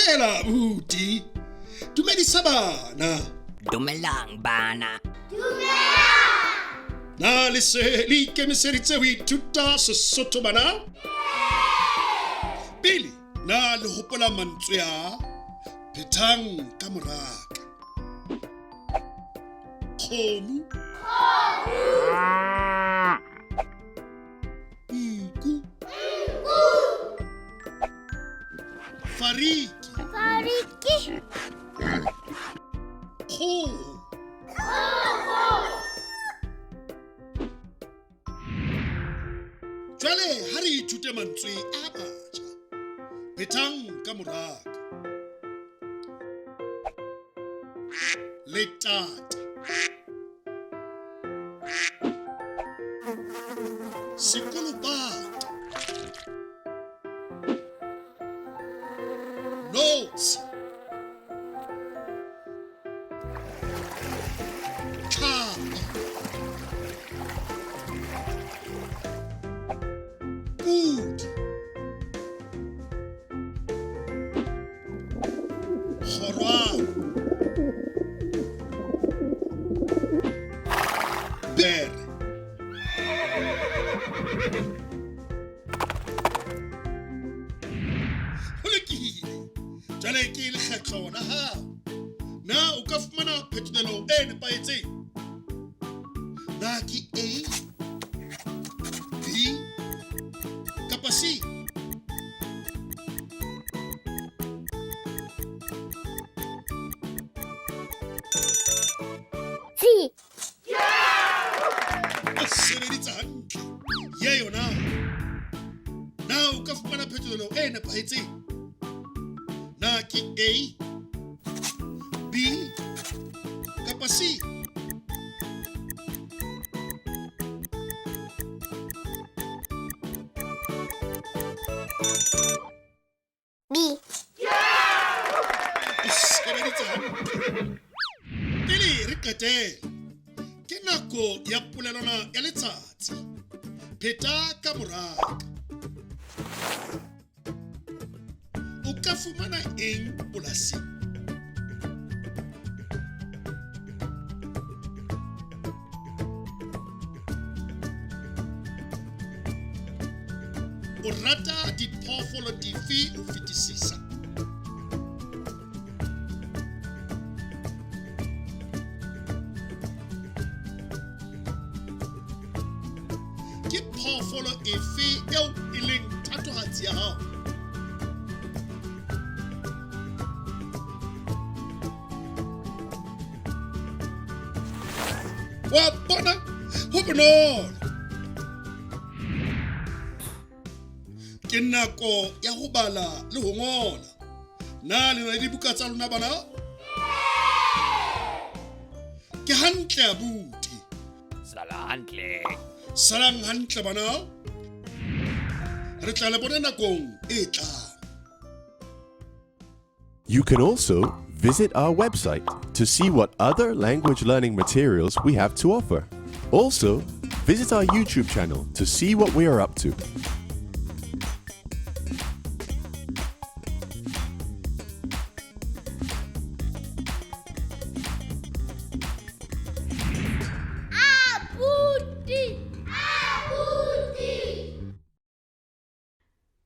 Dumela abuti. Dumedisa bana. Dumelang bana. Na le se le ikemiseditse ho ithuta Sesotho bana? Pele, na le hopola mantswe a phethang ka moraka. Kgomo. Nku. Fariki. Kgoho. Jwale ha re ithute mantswe a batjha. Phethang ka moraka. Letata. Sekolopata. Notes. Tlhapi. Pudi. Kgorwana. Bere. Jwale ke lekgetlo la hao. Na o ka fumana phetolelo e nepahetseng? Na ke A, B, kapa C? C. O sebeditse hantle. Ye yona. Na o ka fumana phetolelo e nepahetseng? Na ke A, B, kapa C? B. O sebeditse hantle. Pele re qetele, ke nako ya polelwana ya letsatsi. Pheta ka moraka. O ka fumana eng polasing? O rata diphoofolo dife ho fetisisa? Ke phoofolo efe eo e leng thatohatsi ya hao? Wa bona ho bonolo. Ke nako ya ho bala le ho ngola. Na le na le dibuka tsa lona bana? Ke hantle abuti. Salang hantle bana. Re tla le bona nakong e tlang. You can also visit our website to see what other language learning materials we have to offer. Also, visit our YouTube channel to see what we are up to.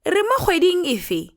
Re mo kgweding efe?